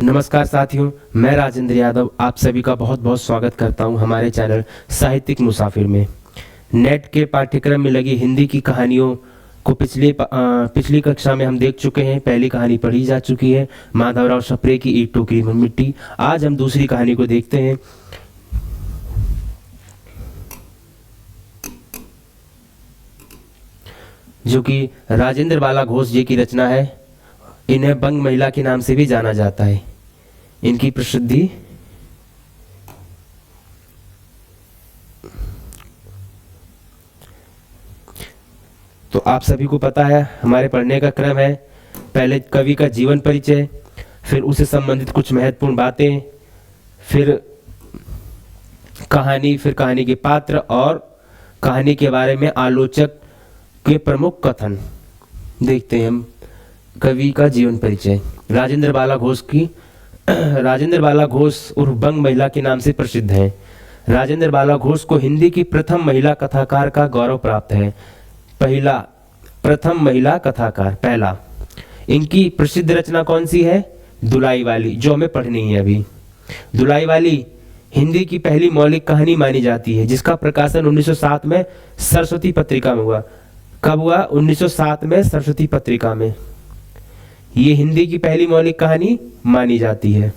नमस्कार साथियों, मैं राजेंद्र यादव आप सभी का बहुत बहुत स्वागत करता हूं हमारे चैनल साहित्यिक मुसाफिर में। नेट के पाठ्यक्रम में लगी हिंदी की कहानियों को पिछली कक्षा में हम देख चुके हैं। पहली कहानी पढ़ी जा चुकी है, माधवराव सप्रे की ईंट टोकरी में मिट्टी। आज हम दूसरी कहानी को देखते हैं, जो कि राजेंद्र बाला घोष जी की रचना है। इन्हें बंग महिला के नाम से भी जाना जाता है। इनकी प्रसिद्धि तो आप सभी को पता है। हमारे पढ़ने का क्रम है, पहले कवि का जीवन परिचय, फिर उससे संबंधित कुछ महत्वपूर्ण बातें, फिर कहानी, फिर कहानी के पात्र और कहानी के बारे में आलोचक के प्रमुख कथन। देखते हैं हम कवि का जीवन परिचय। राजेंद्र बाला घोष उर्फ बंग महिला के नाम से प्रसिद्ध हैं। राजेंद्र बाला घोष को हिंदी की प्रथम महिला कथाकार का गौरव प्राप्त है। प्रथम महिला कथाकार पहला। इनकी प्रसिद्ध रचना कौन सी है? दुलाई वाली, जो हमें पढ़नी है अभी। दुलाई वाली हिंदी की पहली मौलिक कहानी मानी जाती है, जिसका प्रकाशन 1907 में सरस्वती पत्रिका में हुआ। कब हुआ? 1907 में सरस्वती पत्रिका में। ये हिंदी की पहली मौलिक कहानी मानी जाती है।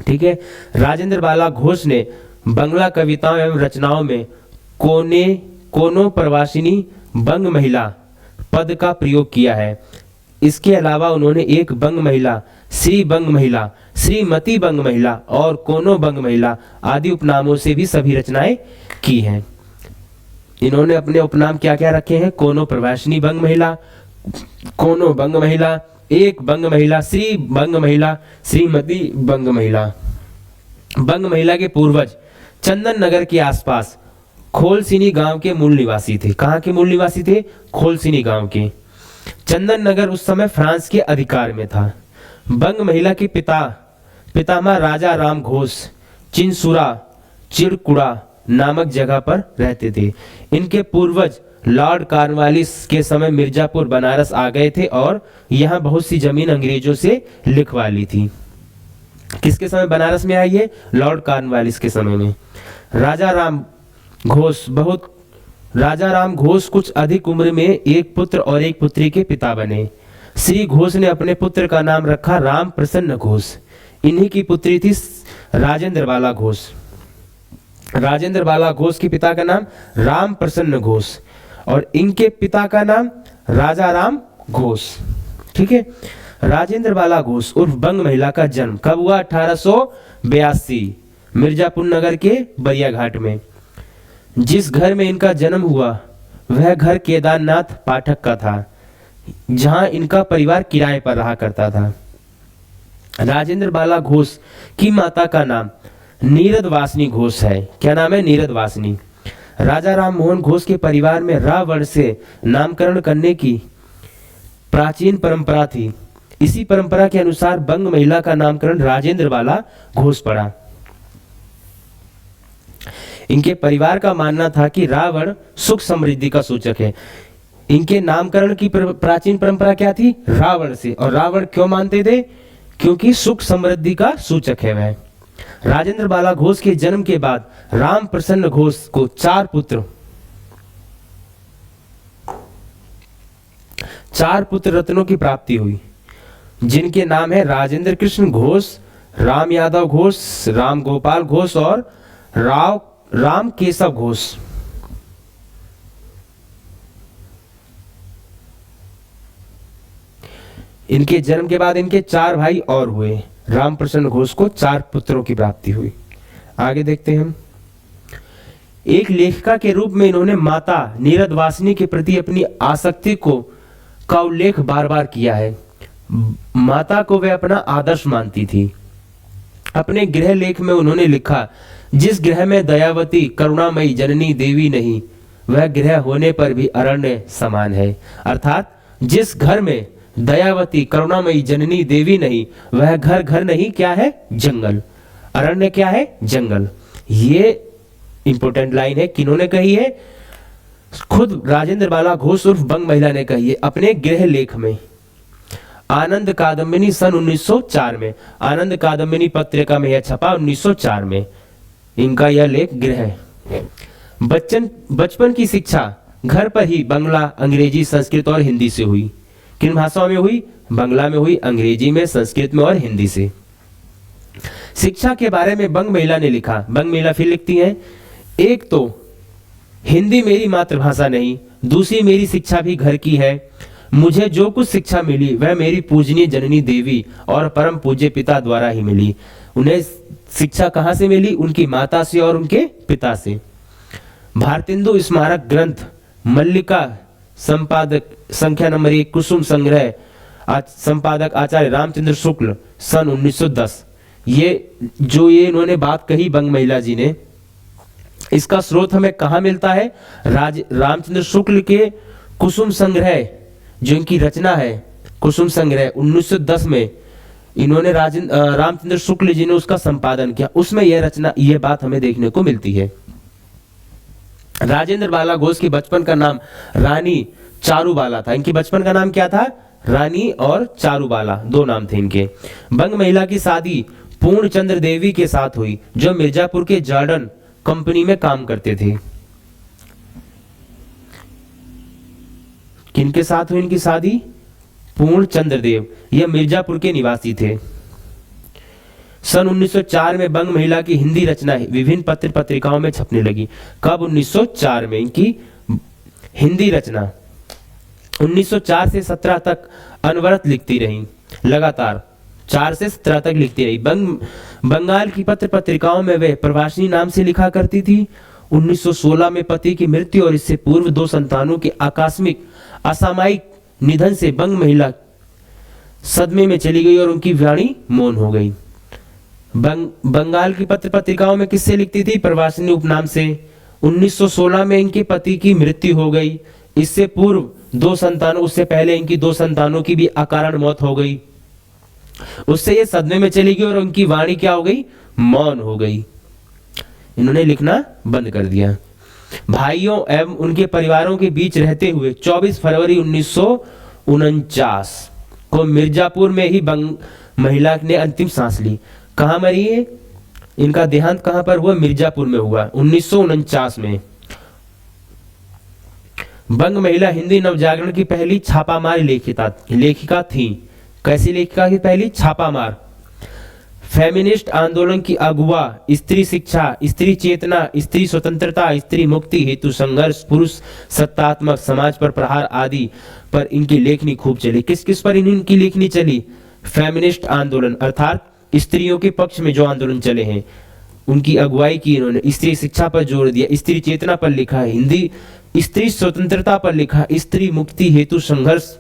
ठीक है। राजेंद्र बाला घोष ने बंगला कविताओं एवं रचनाओं में कोनो प्रवासिनी बंग महिला पद का प्रयोग किया है। इसके अलावा उन्होंने एक बंग महिला, श्री बंग महिला, श्रीमती बंग महिला और कोनो बंग महिला आदि उपनामों से भी सभी रचनाएं की हैं। इन्होंने अपने उपनाम क्या क्या रखे हैं? कोनो प्रवासिनी बंग महिला, कोनो बंग महिला, एक बंग महिला, श्री बंग महिला, श्रीमती बंग महिला। बंग महिला के पूर्वज चंदन नगर के आसपास खोलसिनी गांव के मूल निवासी थे। कहां के मूल निवासी थे? खोलसिनी गांव के। चंदन नगर उस समय फ्रांस के अधिकार में था। बंग महिला के पितामह राजा राम घोष चिंसुरा चिड़कुड़ा नामक जगह पर रहते थे। इनके पूर्वज लॉर्ड कॉर्नवालिस के समय मिर्जापुर बनारस आ गए थे और यहाँ बहुत सी जमीन अंग्रेजों से लिखवा ली थी। किसके समय बनारस में आई है? लॉर्ड कॉर्नवालिस के समय में। राजा राम घोष कुछ अधिक उम्र में एक पुत्र और एक पुत्री के पिता बने। श्री घोष ने अपने पुत्र का नाम रखा राम प्रसन्न घोष। इन्हीं की पुत्री थी राजेंद्र बाला घोष। राजेंद्र बाला घोष के पिता का नाम राम प्रसन्न घोष और इनके पिता का नाम राजा राम घोष। ठीक है। राजेंद्र बाला घोष उर्फ बंग महिला का जन्म कब हुआ? 1882 मिर्जापुर नगर के बरिया घाट में। जिस घर में इनका जन्म हुआ वह घर केदारनाथ पाठक का था, जहां इनका परिवार किराए पर रहा करता था। राजेंद्र बाला घोष की माता का नाम नीरद वासनी घोष है। क्या नाम है? नीरद वासनी। राजा राम मोहन घोष के परिवार में रा वर्ण से नामकरण करने की प्राचीन परंपरा थी। इसी परंपरा के अनुसार बंग महिला का नामकरण राजेंद्र बाला घोष पड़ा। इनके परिवार का मानना था कि रा वर्ण सुख समृद्धि का सूचक है। इनके नामकरण की प्राचीन परंपरा क्या थी? रा वर्ण से। और रा वर्ण क्यों मानते थे? क्योंकि सुख समृद्धि का सूचक है वह। राजेंद्र बाला घोष के जन्म के बाद राम प्रसन्न घोष को चार पुत्र रत्नों की प्राप्ति हुई, जिनके नाम है राजेंद्र कृष्ण घोष, राम यादव घोष, राम गोपाल घोष और राम केशव घोष। इनके जन्म के बाद इनके चार भाई और हुए। राम प्रसन्न घोष को चार पुत्रों की प्राप्ति हुई। आगे देखते हैं हम। एक लेखिका के रूप में इन्होंने माता नीरद वासनी के प्रति अपनी आसक्ति का उल्लेख बार बार किया है। माता को वे अपना आदर्श मानती थी। अपने गृह लेख में उन्होंने लिखा, जिस गृह में दयावती करुणामयी जननी देवी नहीं, वह गृह होने पर भी अरण्य समान है। अर्थात जिस घर में दयावती करुणामयी जननी देवी नहीं, वह घर नहीं, क्या है? जंगल। अरण्य क्या है? जंगल। ये इंपॉर्टेंट लाइन है। किन्होंने कही है? खुद राजेंद्र बाला घोष उर्फ बंग महिला ने कही है अपने गृह लेख में। आनंद कादम्बिनी सन 1904 में, आनंद कादम्बिनी पत्रिका में यह छपा 1904 में, इनका यह लेख गृह है। बचपन की शिक्षा घर पर ही बांग्ला, अंग्रेजी, संस्कृत और हिंदी से हुई। किन भाषाओं में हुई? बांग्ला में हुई, अंग्रेजी में, संस्कृत में और हिंदी से। शिक्षा के बारे में बंग महिला ने लिखा। बंग महिला फिर लिखती हैं, एक तो हिंदी मेरी मातृभाषा नहीं, दूसरी मेरी शिक्षा भी घर की है। मुझे जो कुछ शिक्षा मिली वह मेरी पूजनीय जननी देवी और परम पूज्य पिता द्वारा ही मिली। उन्हें शिक्षा कहाँ से मिली? उनकी माता से और उनके पिता से। भारतेंदु स्मारक ग्रंथ मल्लिका, संपादक संख्या नंबर 1, कुसुम संग्रह, संपादक आचार्य रामचंद्र शुक्ल, सन 1910। ये इन्होंने बात कही बंग महिला जी ने, इसका स्रोत हमें कहाँ मिलता है? रामचंद्र शुक्ल के कुसुम संग्रह, जो इनकी रचना है कुसुम संग्रह, 1910 में इन्होंने रामचंद्र शुक्ल जी ने उसका संपादन किया। उसमें यह बात हमें देखने को मिलती है। राजेंद्र बाला घोष की बचपन का नाम रानी चारूबाला था। इनकी बचपन का नाम क्या था? रानी और चारूबाला, दो नाम थे इनके। बंग महिला की शादी पूर्णचंद्र देवी के साथ हुई, जो मिर्जापुर के जॉर्डन कंपनी में काम करते थे। किनके साथ हुई इनकी शादी? पूर्णचंद्र देव, यह मिर्जापुर के निवासी थे। सन 1904 में बंग महिला की हिंदी रचना विभिन्न पत्र पत्रिकाओं में छपने लगी। कब? 1904 में इनकी हिंदी रचना 1904 से 17 तक अनवरत लिखती रही, लगातार 4 से 17 तक लिखती रही। बंगाल की पत्र पत्रिकाओं में वे प्रवासिनी नाम से लिखा करती थी। 1916 में पति की मृत्यु और इससे पूर्व 2 संतानों के आकस्मिक असामयिक निधन से बंग महिला सदमे में चली गई और उनकी वाणी मौन हो गई। बंगाल की पत्र पत्रिकाओं में किससे लिखती थी? प्रवासिनी उपनाम से। 1916 में इनके पति की मृत्यु हो गई। इससे पूर्व 2 संतानों, उससे पहले इनकी 2 संतानों की भी अकारण मौत हो गई। उससे ये सदमे में चली गई और उनकी वाणी क्या हो गई? मौन हो गई। इन्होंने लिखना बंद कर दिया। भाइयों एवं उनके परिवारों के बीच रहते हुए 24 फरवरी 1949 को मिर्जापुर में ही बंग महिला ने अंतिम सांस ली। कहां मरी है? इनका देहांत कहां पर हुआ? मिर्जापुर में हुआ 1949 में। बंग महिला हिंदी नवजागरण की पहली छापामार लेखिका थी। कैसी लेखिका की पहली? छापामार। फेमिनिस्ट आंदोलन की अगुवा, स्त्री शिक्षा, स्त्री चेतना, स्त्री स्वतंत्रता, स्त्री मुक्ति हेतु संघर्ष, पुरुष सत्तात्मक समाज पर प्रहार आदि पर इनकी लेखनी खूब चली। किस किस पर इनकी लेखनी चली? फेमिनिस्ट आंदोलन अर्थात स्त्रियों के पक्ष में जो आंदोलन चले हैं उनकी अगुवाई की इन्होंने। स्त्री शिक्षा पर जोर दिया, स्त्री चेतना पर लिखा है, हिंदी स्त्री स्वतंत्रता पर लिखा, स्त्री मुक्ति हेतु संघर्ष,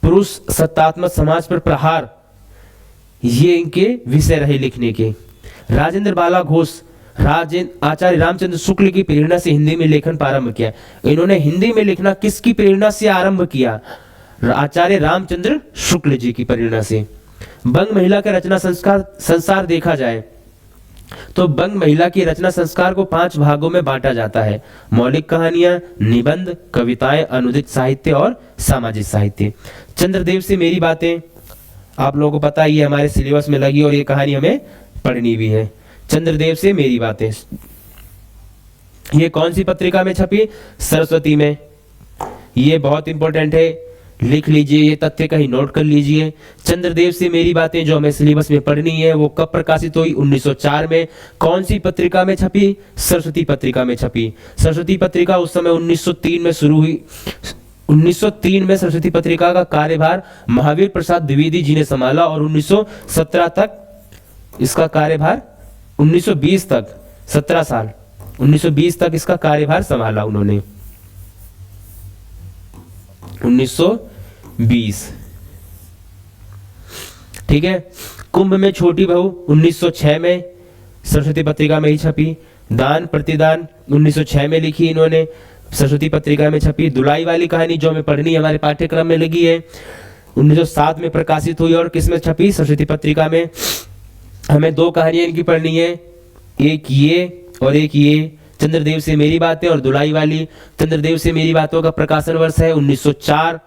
पुरुष सत्तात्मक समाज पर प्रहार, ये इनके विषय रहे लिखने के। राजेंद्र बाला घोष आचार्य रामचंद्र शुक्ल की प्रेरणा से हिंदी में लेखन प्रारंभ किया। इन्होंने हिंदी में लिखना किसकी प्रेरणा से आरंभ किया? आचार्य रामचंद्र शुक्ल जी की प्रेरणा से। बंग महिला का रचना संसार देखा जाए तो बंग महिला की रचना संस्कार को 5 भागों में बांटा जाता है। मौलिक कहानियां, निबंध, कविताएं, अनुदित साहित्य और सामाजिक साहित्य। चंद्रदेव से मेरी बातें आप लोगों को पता ही है, हमारे सिलेबस में लगी और ये कहानी हमें पढ़नी भी है। चंद्रदेव से मेरी बातें, ये कौन सी पत्रिका में छपी? सरस्वती में। ये बहुत इंपॉर्टेंट है, लिख लीजिए, ये तथ्य कहीं नोट कर लीजिए। चंद्रदेव से मेरी बातें जो हमें सिलेबस में पढ़नी है वो कब प्रकाशित हुई? 1904 में। कौन सी पत्रिका में छपी? सरस्वती पत्रिका में छपी। सरस्वती पत्रिका उस समय 1903 में शुरू हुई। 1903 में सरस्वती पत्रिका का कार्यभार महावीर प्रसाद द्विवेदी जी ने संभाला और 1917 तक इसका कार्यभार 1920 तक 17 साल 1920 तक इसका कार्यभार संभाला उन्होंने। 1920, ठीक है। कुंभ में छोटी बहू 1906 में सरस्वती पत्रिका में ही छपी। दान प्रतिदान 1906 में लिखी इन्होंने, सरस्वती पत्रिका में छपी। दुलाई वाली कहानी जो हमें पढ़नी हमारे पाठ्यक्रम में लगी है 1907 में प्रकाशित हुई और किसमें छपी? सरस्वती पत्रिका में। हमें 2 कहानियां इनकी पढ़नी है, एक ये और एक ये, चंद्रदेव से मेरी बातें और दुलाई वाली। चंद्रदेव से मेरी बातों का प्रकाशन वर्ष है 1904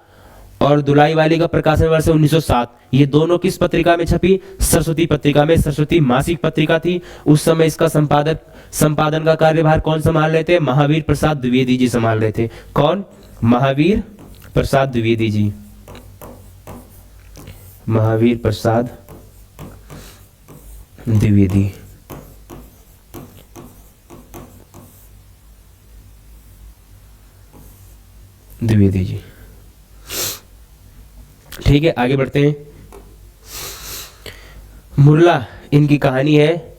और दुलाई वाली का प्रकाशन वर्ष 1907। ये दोनों किस पत्रिका में छपी? सरस्वती पत्रिका में। सरस्वती मासिक पत्रिका थी। उस समय इसका संपादन का कार्यभार कौन संभाल रहे थे? महावीर प्रसाद द्विवेदी जी संभाल रहे थे। कौन? महावीर प्रसाद द्विवेदी जी। महावीर प्रसाद द्विवेदी। द्विवेदी जी, ठीक है, आगे बढ़ते हैं। मुरला इनकी कहानी है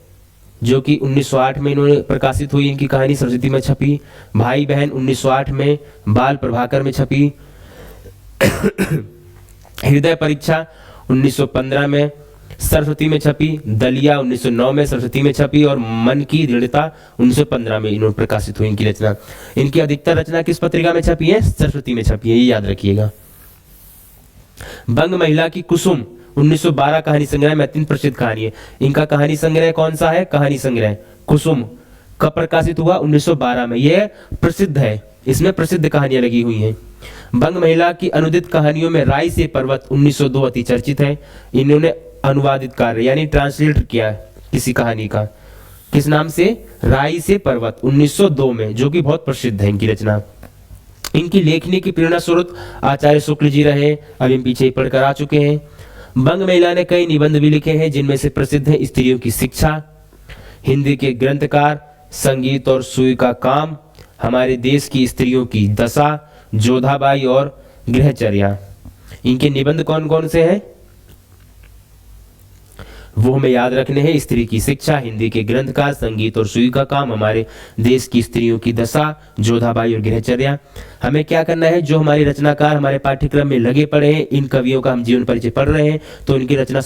जो कि 1908 में इन्होंने प्रकाशित हुई। इनकी कहानी सरस्वती में छपी। भाई बहन 1908 में बाल प्रभाकर में छपी। हृदय परीक्षा 1915 में सरस्वती में छपी। दलिया 1909 में सरस्वती में छपी। और मन की दृढ़ता 1915 में इन्होंने प्रकाशित हुई इनकी रचना। इनकी अधिकतर रचना किस पत्रिका में छपी है? सरस्वती में छपी है, ये याद रखिएगा। बंग महिला की कुसुम 1912 कहानी संग्रह में अत्यंत प्रसिद्ध कहानी है। इनका कहानी संग्रह कौन सा है? कहानी संग्रह कुसुम कब प्रकाशित हुआ? 1912 में। यह प्रसिद्ध है, इसमें प्रसिद्ध कहानियां लगी हुई हैं। बंग महिला की अनुदित कहानियों में राय से पर्वत 1902 अति चर्चित है। इन्होंने अनुवादित कार्य यानी ट्रांसलेट किया किसी कहानी का, किस नाम से? राय से पर्वत 1902 में, जो कि बहुत प्रसिद्ध है इनकी रचना। इनकी लेखनी की प्रेरणा स्रोत आचार्य शुक्ल जी रहे, अब हम पीछे पढ़कर आ चुके हैं। बंग महिला ने कई निबंध भी लिखे हैं, जिनमें से प्रसिद्ध है स्त्रियों की शिक्षा, हिंदी के ग्रंथकार, संगीत और सुई का काम, हमारे देश की स्त्रियों की दशा, जोधाबाई और गृहचर्या। इनके निबंध कौन कौन से हैं वो हमें याद रखने हैं। स्त्री की शिक्षा, हिंदी के ग्रंथकार, संगीत और सुई का काम, हमारे देश की स्त्रियों की दशा, जोधाबाई और गृहचर्या। हमें क्या करना है? जो हमारे रचनाकार हमारे पाठ्यक्रम में लगे पड़े हैं, इन कवियों का हम जीवन परिचय पढ़ रहे हैं, तो इनके रचना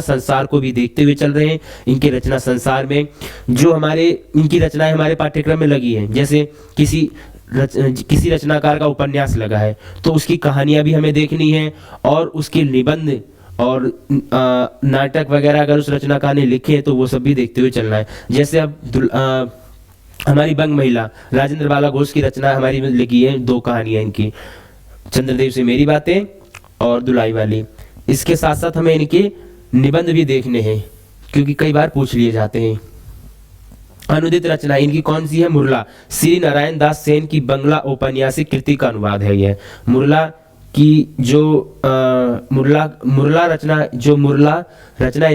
संसार को भी देखते हुए चल रहे हैं। इनके रचना संसार में जो इनकी रचनाएं हमारे पाठ्यक्रम में लगी हैं, जैसे किसी रचनाकार का उपन्यास लगा है तो उसकी कहानियां भी हमें देखनी है, और उसके निबंध और नाटक वगैरह अगर उस रचनाकार ने लिखे हैं तो वो सब भी देखते हुए चलना है। जैसे अब हमारी बंग महिला राजेंद्र बाला घोष की रचना हमारी में लिखी है, 2 कहानियां इनकी, चंद्रदेव से मेरी बातें और दुलाई वाली। इसके साथ साथ हमें इनके निबंध भी देखने हैं, क्योंकि कई बार पूछ लिए जाते हैं। अनुदित रचना इनकी कौन सी है? मुरला, श्री नारायण दास सेन की बंगला औपन्यासिक कृति का अनुवाद है यह। मुरला की जो मुरला रचना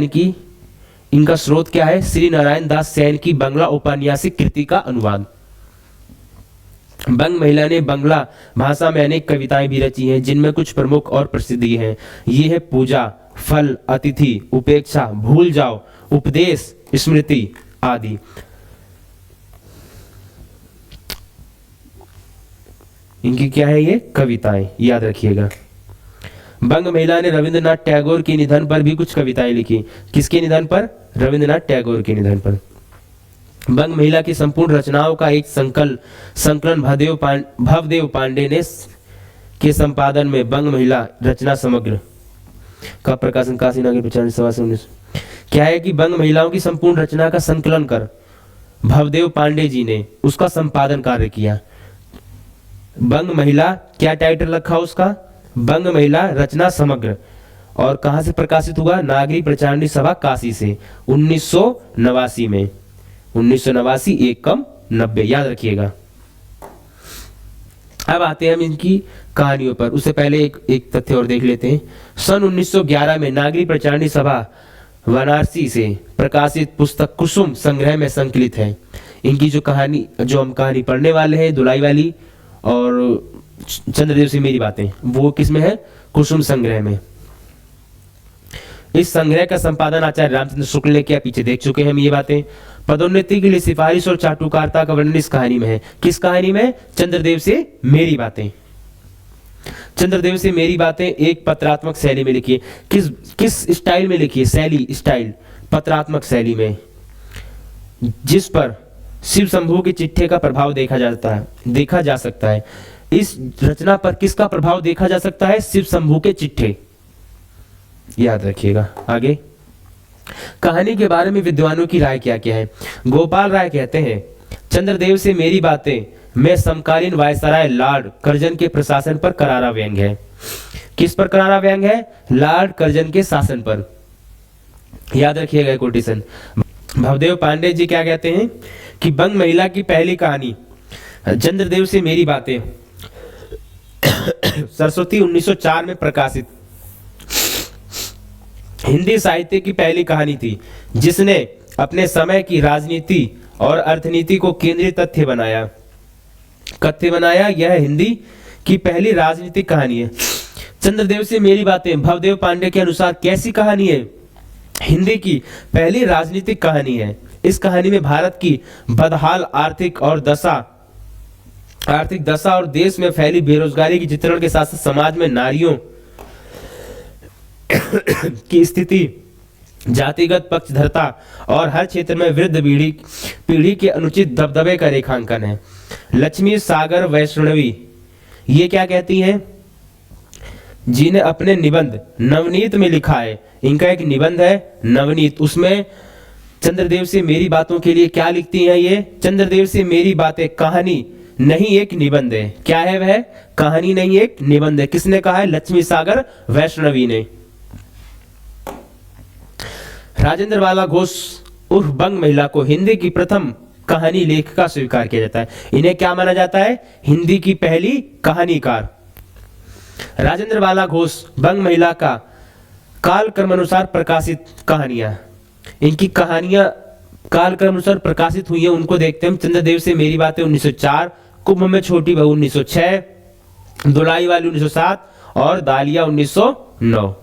इनका स्रोत क्या है? श्री नारायण दास सेन की बंगला औपन्यासिक कृति का अनुवाद। बंग महिला ने बंगला भाषा में अनेक कविताएं भी रची हैं, जिनमें कुछ प्रमुख और प्रसिद्ध हैं। ये है पूजा, फल, अतिथि, उपेक्षा, भूल जाओ, उपदेश, स्मृति आदि। इनकी क्या है? ये कविताएं, याद रखिएगा। बंग महिला ने रविंद्रनाथ टैगोर के निधन पर भी कुछ कविताएं लिखी। किसके निधन पर? रविंद्रनाथ टैगोर के निधन पर। बंग महिला की संपूर्ण रचनाओं का एक संकलन भवदेव पांडे ने के संपादन में बंग महिला रचना समग्र का प्रकाशन काशी नागरी प्रचार सभा से 19। क्या है कि बंग महिलाओं की संपूर्ण रचना का संकलन कर भवदेव पांडे जी ने उसका संपादन कार्य किया। बंग महिला क्या टाइटल रखा उसका? बंग महिला रचना समग्र। और कहां से प्रकाशित हुआ? नागरी प्रचारणी सभा काशी से 1989 में। 1989 एकम 90, याद रखिएगा। अब आते हैं हम इनकी कहानियों पर। उससे पहले एक तथ्य और देख लेते हैं। सन 1911 में नागरी प्रचारणी सभा वाराणसी से प्रकाशित पुस्तक कुसुम संग्रह में संकलित है। इनकी जो हम कहानी पढ़ने वाले हैं, दुलाई वाली और चंद्रदेव से मेरी बातें, वो किसमें है? कुसुम संग्रह में। इस संग्रह का संपादन आचार्य रामचंद्र शुक्ल ने किया, पीछे देख चुके हैं हम ये बातें। पदोन्नति के लिए सिफारिश और चाटुकारिता का वर्णन इस कहानी में है। किस कहानी में? चंद्रदेव से मेरी बातें। चंद्रदेव से मेरी बातें एक पत्रात्मक शैली में लिखी है। किस स्टाइल में लिखी है? शैली, स्टाइल, पत्रात्मक शैली में, जिस पर शिव शंभू के चिट्ठे का प्रभाव देखा जा सकता है। इस रचना पर किसका प्रभाव देखा जा सकता है? शिव शंभू के चिट्ठे, याद रखिएगा। आगे कहानी के बारे में विद्वानों की राय क्या क्या है? गोपाल राय कहते हैं चंद्रदेव से मेरी बातें में समकालीन वायसराय लॉर्ड कर्जन के प्रशासन पर करारा व्यंग है। किस पर करारा व्यंग है? लॉर्ड कर्जन के शासन पर। याद रखिएगा कोटेशन। भवदेव पांडे जी क्या कहते हैं कि बंग महिला की पहली कहानी चंद्रदेव से मेरी बातें सरस्वती 1904 में प्रकाशित हिंदी साहित्य की पहली कहानी थी, जिसने अपने समय की राजनीति और अर्थनीति को केंद्रीय तथ्य बनाया। यह हिंदी की पहली राजनीतिक कहानी है। चंद्रदेव से मेरी बातें भवदेव पांडे के अनुसार कैसी कहानी है? हिंदी की पहली राजनीतिक कहानी है। इस कहानी में भारत की बदहाल आर्थिक दशा और देश में फैली बेरोजगारी के चित्रण के साथ साथ समाज में नारियों की स्थिति, जातिगत पक्षधरता और हर क्षेत्र में वृद्ध पीढ़ी के अनुचित दबदबे का रेखांकन है। लक्ष्मी सागर वैष्णवी ये क्या कहती हैं? जिन्हें अपने निबंध नवनीत में लिखा है। इनका एक निबंध है नवनीत, उसमें चंद्रदेव से मेरी बातों के लिए क्या लिखती हैं ये? चंद्रदेव से मेरी बातें कहानी नहीं एक निबंध है। क्या है वह? कहानी नहीं एक निबंध है। किसने कहा है? लक्ष्मी सागर वैष्णवी ने। राजेंद्र बाला घोष उर्फ बंग महिला को हिंदी की प्रथम कहानी लेखिका स्वीकार किया जाता है। इन्हें क्या माना जाता है? हिंदी की पहली कहानीकार। राजेंद्र बाला घोष बंग महिला का कालक्रम अनुसार प्रकाशित कहानियां, इनकी कहानियां कालक्रम अनुसार प्रकाशित हुई हैं। उनको देखते हैं। चंद्रदेव से मेरी बातें 1904, कुंभ में छोटी बहू 1906, दुलाई वाली 1907 और दालिया 1909।